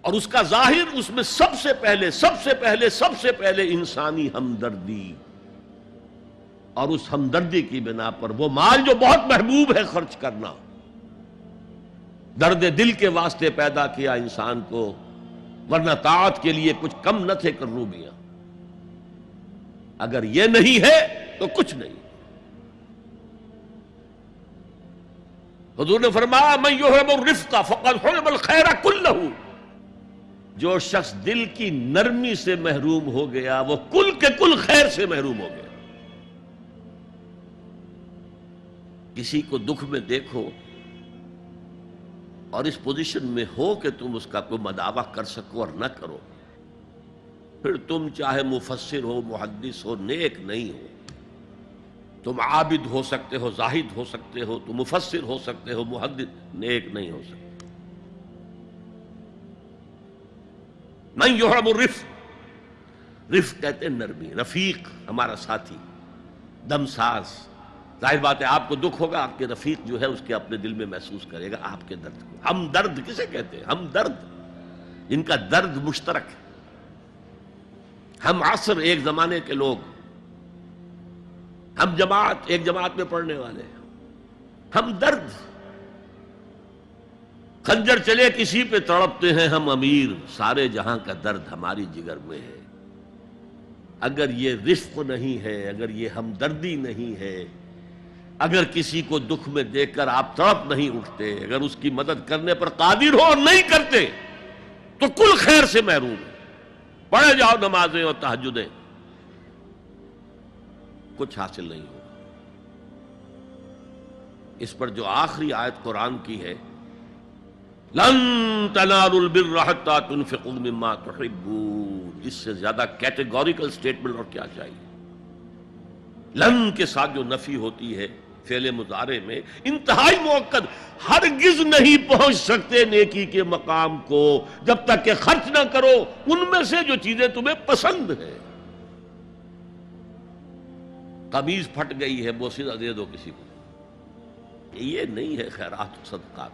اور اس کا ظاہر اس میں سب سے پہلے انسانی ہمدردی، اور اس ہمدردی کی بنا پر وہ مال جو بہت محبوب ہے خرچ کرنا، درد دل کے واسطے پیدا کیا انسان کو، ورنہ طاعت کے لیے کچھ کم نہ تھے کروبیاں۔ اگر یہ نہیں ہے تو کچھ نہیں۔ حضور نے فرمایا من یحرم الرفق فقد حرم الخیر کلہ، جو شخص دل کی نرمی سے محروم ہو گیا وہ کل کے کل خیر سے محروم ہو گیا۔ کسی کو دکھ میں دیکھو اور اس پوزیشن میں ہو کہ تم اس کا کوئی مداوع کر سکو اور نہ کرو، پھر تم چاہے مفسر ہو، محدث ہو، نیک نہیں ہو۔ تم عابد ہو سکتے ہو، زاہد ہو سکتے ہو، تم مفسر ہو سکتے ہو، محدث، نیک نہیں ہو سکتے۔ من یحرم الرفق، رفق کہتے ہیں نرمی، رفیق ہمارا ساتھی، دمساز۔ ظاہر بات ہے آپ کو دکھ ہوگا، آپ کے رفیق جو ہے اس کے اپنے دل میں محسوس کرے گا آپ کے درد کو۔ ہم درد کسے کہتے ہیں؟ ہم درد، جن کا درد مشترک ہے۔ ہم عصر ایک زمانے کے لوگ، ہم جماعت ایک جماعت میں پڑھنے والے، ہم درد، خنجر چلے کسی پہ تڑپتے ہیں ہم امیر، سارے جہاں کا درد ہماری جگر میں ہے۔ اگر یہ رفق نہیں ہے، اگر یہ ہمدردی نہیں ہے، اگر کسی کو دکھ میں دیکھ کر آپ تڑپ نہیں اٹھتے، اگر اس کی مدد کرنے پر قادر ہو اور نہیں کرتے تو کل خیر سے محروم ہے۔ پڑھے جاؤ نمازیں اور تہجدیں، کچھ حاصل نہیں ہوگا۔ اس پر جو آخری آیت قرآن کی ہے، لن تنالوا البر حتى تنفقوا مما تحبون، اس سے زیادہ کیٹیگوریکل سٹیٹمنٹ اور کیا چاہیے؟ لن کے ساتھ جو نفی ہوتی ہے فعل مضارع میں، انتہائی مؤکد، ہرگز نہیں پہنچ سکتے نیکی کے مقام کو جب تک کہ خرچ نہ کرو ان میں سے جو چیزیں تمہیں پسند ہیں۔ قمیض پھٹ گئی ہے، بوسیدہ دے دو کسی کو، یہ نہیں ہے خیرات و صدقات،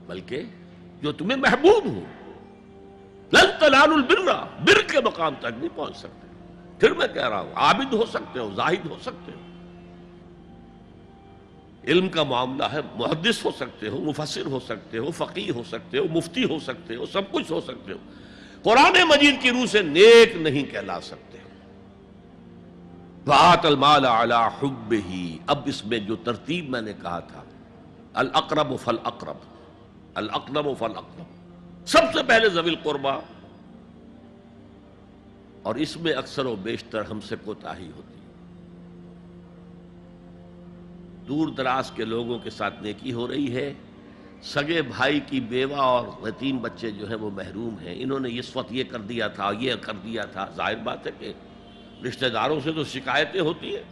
بلکہ جو تمہیں محبوب ہو۔ لن تنالوا البر، بر کے مقام تک نہیں پہنچ سکتے۔ پھر میں کہہ رہا ہوں، عابد ہو سکتے ہو، زاہد ہو سکتے ہو، علم کا معاملہ ہے، محدث ہو سکتے ہو، مفسر ہو سکتے ہو، فقیہ ہو سکتے ہو، مفتی ہو سکتے ہو، سب کچھ ہو سکتے ہو، قرآن مجید کی روح سے نیک نہیں کہلا سکتے۔ وَآتَ الْمَالَ عَلَى حُبِّهِ، اب اس میں جو ترتیب میں نے کہا تھا، الْأَقْرَبُ فَالْأَقْرَبُ، الْأَقْرَبُ فَالْأَقْرَبُ، سب سے پہلے ذوی القربیٰ، اور اس میں اکثر و بیشتر ہم سے کوتاہی ہوتی ہے۔ دور دراز کے لوگوں کے ساتھ نیکی ہو رہی ہے، سگے بھائی کی بیوہ اور یتیم بچے جو ہیں وہ محروم ہیں، انہوں نے اس وقت یہ کر دیا تھا، یہ کر دیا تھا۔ ظاہر بات ہے کہ رشتہ داروں سے تو شکایتیں ہوتی ہیں،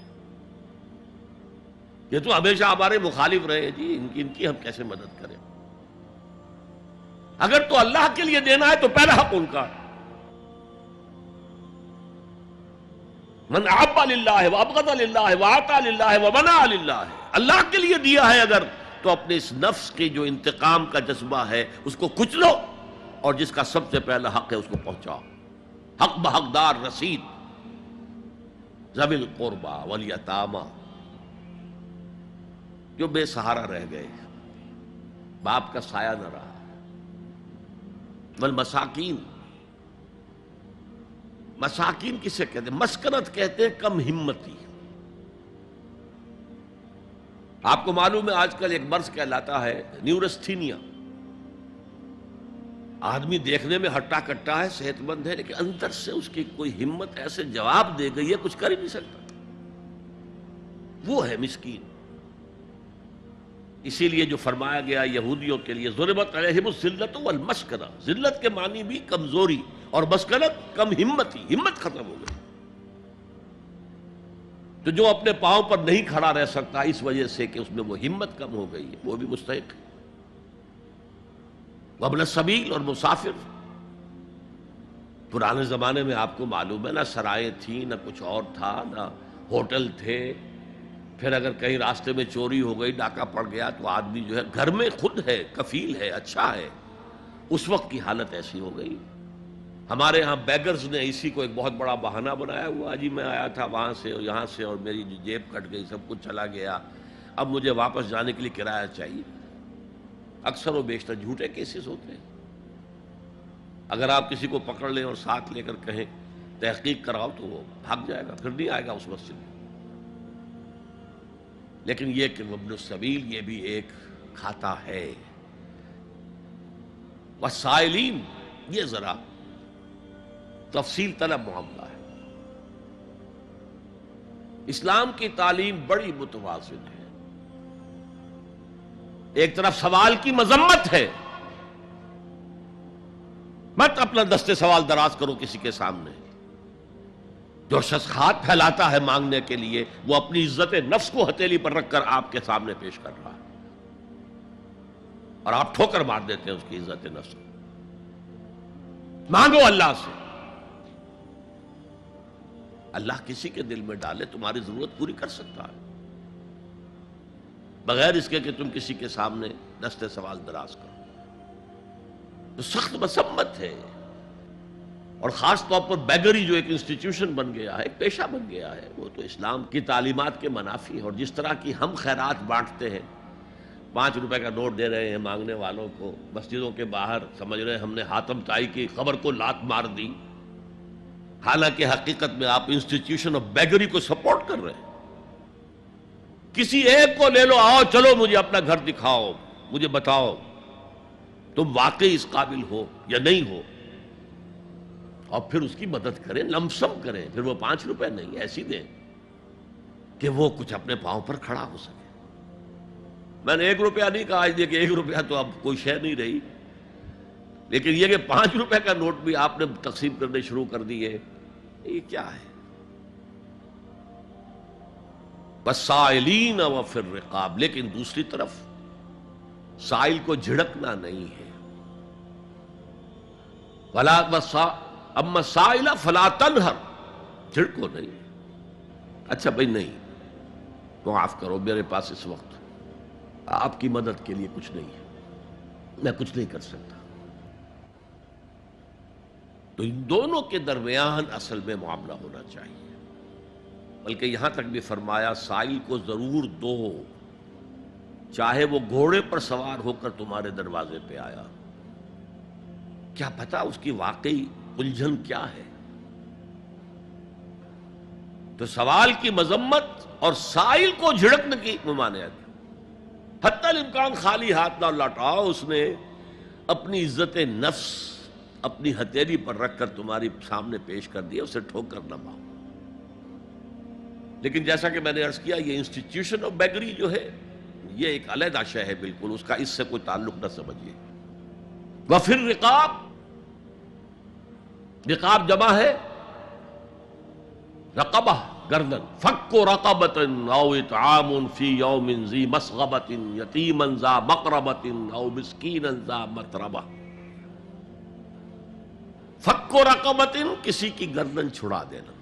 یہ تو ہمیشہ ہمارے مخالف رہے ہیں جی، ان کی ہم کیسے مدد کریں؟ اگر تو اللہ کے لیے دینا ہے تو پہلا حق ان کا ہے۔ من احب للہ وابغض للہ واعطى للہ ومنع للہ، اللہ کے لیے دیا ہے اگر تو اپنے اس نفس کے جو انتقام کا جذبہ ہے اس کو کچلو، اور جس کا سب سے پہلا حق ہے اس کو پہنچاؤ۔ حق بحقدار رسید، ذوی القربى والیتامى، جو بے سہارا رہ گئے، باپ کا سایہ نہ رہا، والمساکین، مساکین کسے کہتے ہیں؟ مسکنت کہتے ہیں کم ہمتی۔ آپ کو معلوم ہے آج کل ایک مرض کہلاتا ہے نیورستھینیا، آدمی دیکھنے میں ہٹا کٹا ہے، صحت مند ہے، لیکن اندر سے اس کی کوئی ہمت ایسے جواب دے گئی ہے کچھ کر ہی نہیں سکتا، وہ ہے مسکین۔ اسی لیے جو فرمایا گیا یہودیوں کے لیے، ضربت علیہم الذلۃ والمسکنہ، ذلت کے معنی بھی کمزوری، اور مسکنت کم ہمتی، ہمت ختم ہو گئی۔ تو جو اپنے پاؤں پر نہیں کھڑا رہ سکتا اس وجہ سے کہ اس میں وہ ہمت کم ہو گئی ہے، وہ بھی مستحق ہے۔ وابن السبیل، اور مسافر، پرانے زمانے میں آپ کو معلوم ہے نہ سرائیں تھیں، نہ کچھ اور تھا، نہ ہوٹل تھے، پھر اگر کہیں راستے میں چوری ہو گئی، ڈاکہ پڑ گیا، تو آدمی جو ہے گھر میں خود ہے، کفیل ہے، اچھا ہے، اس وقت کی حالت ایسی ہو گئی. ہمارے ہاں بیگرز نے اسی کو ایک بہت بڑا بہانہ بنایا ہوا، جی میں آیا تھا وہاں سے اور یہاں سے اور میری جیب کٹ گئی، سب کچھ چلا گیا، اب مجھے واپس جانے کے لیے کرایہ چاہیے. اکثر و بیشتر جھوٹے کیسز ہوتے ہیں. اگر آپ کسی کو پکڑ لیں اور ساتھ لے کر کہیں تحقیق کراؤ تو وہ بھاگ جائے گا، پھر نہیں آئے گا اس مسجد میں. لیکن یہ کہ ابن السبیل یہ بھی ایک کھاتا ہے. والسائلین یہ ذرا تفصیل طلب معاملہ ہے. اسلام کی تعلیم بڑی متوازن ہے. ایک طرف سوال کی مذمت ہے، مت اپنا دستے سوال دراز کرو کسی کے سامنے. جو شخص ہاتھ پھیلاتا ہے مانگنے کے لیے وہ اپنی عزت نفس کو ہتھیلی پر رکھ کر آپ کے سامنے پیش کر رہا ہے، اور آپ ٹھوکر مار دیتے ہیں اس کی عزت نفس کو. مانگو اللہ سے، اللہ کسی کے دل میں ڈالے تمہاری ضرورت پوری کر سکتا ہے، بغیر اس کے کہ تم کسی کے سامنے دستے سوال دراز کرو. تو سخت مذمت ہے. اور خاص طور پر بیگری جو ایک انسٹیٹیوشن بن گیا ہے، ایک پیشہ بن گیا ہے، وہ تو اسلام کی تعلیمات کے منافی ہے. اور جس طرح کی ہم خیرات بانٹتے ہیں، 5 روپے کا نوٹ دے رہے ہیں مانگنے والوں کو، مسجدوں کے باہر سمجھ رہے ہیں ہم نے حاتم طائی کی خبر کو لات مار دی، حالانکہ حقیقت میں آپ انسٹیٹیوشن آف بیگری کو سپورٹ کر رہے ہیں. کسی ایک کو لے لو، آؤ چلو مجھے اپنا گھر دکھاؤ، مجھے بتاؤ تم واقعی اس قابل ہو یا نہیں ہو، اور پھر اس کی مدد کریں، لمسم کریں. پھر وہ 5 روپے نہیں ایسی دیں کہ وہ کچھ اپنے پاؤں پر کھڑا ہو سکے. میں نے 1 روپیہ نہیں کہا، کہ 1 روپیہ تو اب کوئی شے نہیں رہی، لیکن یہ کہ 5 روپے کا نوٹ بھی آپ نے تقسیم کرنے شروع کر دیے، یہ کیا ہے؟ والسائلین وفی الرقاب. لیکن دوسری طرف سائل کو جھڑکنا نہیں ہے. اما سائل فلا تنہر، جھڑکو نہیں. اچھا بھائی نہیں، معاف کرو میرے پاس اس وقت آپ کی مدد کے لیے کچھ نہیں ہے، میں کچھ نہیں کر سکتا. تو ان دونوں کے درمیان اصل میں معاملہ ہونا چاہیے. بلکہ یہاں تک بھی فرمایا سائل کو ضرور دو، چاہے وہ گھوڑے پر سوار ہو کر تمہارے دروازے پہ آیا. کیا پتا اس کی واقعی الجھن کیا ہے. تو سوال کی مذمت اور سائل کو جھڑکنے کی ممانعت. حتی الامکان خالی ہاتھ نہ لوٹاؤ. اس نے اپنی عزت نفس اپنی ہتھیلی پر رکھ کر تمہاری سامنے پیش کر دیا، اسے ٹھوکر نہ مارو. لیکن جیسا کہ میں نے عرض کیا، یہ انسٹیٹیوشن آف بیگری جو ہے یہ ایک علیحدہ شے ہے بالکل، اس کا اس سے کوئی تعلق نہ سمجھیے. وفی الرقاب، رقاب جمع ہے رقبہ، گردن. فک رقبۃ او اطعام فی یوم ذی مسغبۃ یتیما ذا مقربۃ او مسکینا ذا متربہ. فک رقبۃ، کسی کی گردن چھڑا دینا.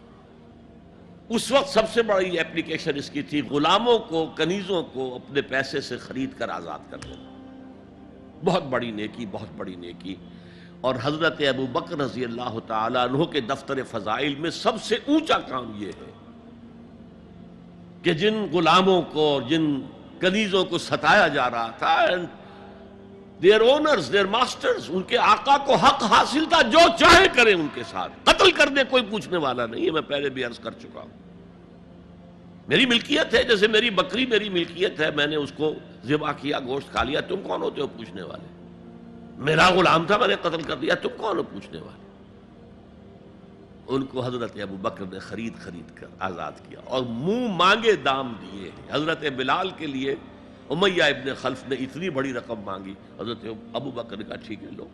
اس وقت سب سے بڑی اپلیکیشن اس کی تھی غلاموں کو، کنیزوں کو اپنے پیسے سے خرید کر آزاد کر دینا. بہت بڑی نیکی، بہت بڑی نیکی. اور حضرت ابو بکر رضی اللہ تعالیٰ عنہ کے دفتر فضائل میں سب سے اونچا کام یہ ہے کہ جن غلاموں کو اور جن کنیزوں کو ستایا جا رہا تھا، their owners, their masters، ان کے آقا کو حق حاصل تھا، جو چاہے کریں ان کے ساتھ، قتل کر دے کوئی پوچھنے والا نہیں ہے. میں پہلے بھی عرض کر چکا ہوں، میری ملکیت ہے، جیسے میری بکری میری ملکیت ہے، میں نے اس کو ذبح کیا، گوشت کھا لیا، تم کون ہوتے ہو پوچھنے والے؟ میرا غلام تھا، میں نے قتل کر دیا، تم کون ہو پوچھنے والے؟ ان کو حضرت ابو بکر نے خرید کر آزاد کیا اور منہ مانگے دام دیے. حضرت بلال کے لیے امیہ ابن خلف نے اتنی بڑی رقم مانگی، حضرت ابو بکر نے کہا ٹھیک ہے لو.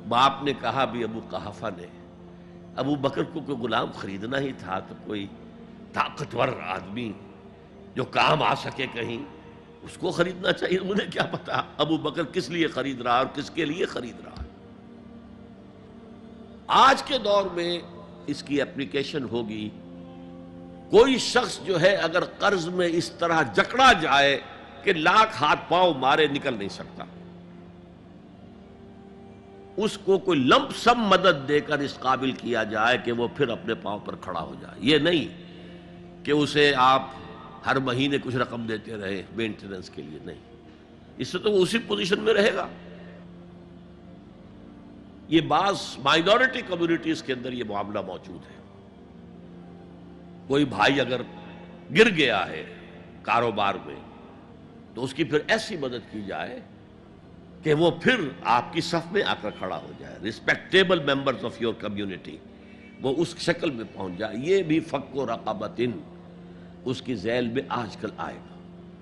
باپ نے کہا بھی، ابو قحافہ نے، ابو بکر کو کوئی غلام خریدنا ہی تھا تو کوئی طاقتور آدمی جو کام آ سکے کہیں، اس کو خریدنا چاہیے. مجھے کیا پتا ابو بکر کس لیے خرید رہا اور کس کے لیے خرید رہا. آج کے دور میں اس کی اپلیکیشن ہوگی. کوئی شخص جو ہے اگر قرض میں اس طرح جکڑا جائے کہ لاکھ ہاتھ پاؤں مارے نکل نہیں سکتا، اس کو کوئی لمپ سم مدد دے کر اس قابل کیا جائے کہ وہ پھر اپنے پاؤں پر کھڑا ہو جائے. یہ نہیں کہ اسے آپ ہر مہینے کچھ رقم دیتے رہے مینٹیننس کے لیے، نہیں، اس سے تو وہ اسی پوزیشن میں رہے گا. یہ بعض مائنورٹی کمیونٹیز کے اندر یہ معاملہ موجود ہے. کوئی بھائی اگر گر گیا ہے کاروبار میں تو اس کی پھر ایسی مدد کی جائے کہ وہ پھر آپ کی صف میں آ کر کھڑا ہو جائے. Respectable members of your community وہ اس شکل میں پہنچ جائے. یہ بھی فک و رقبۃ اس کی ذیل میں آج کل آئے گا.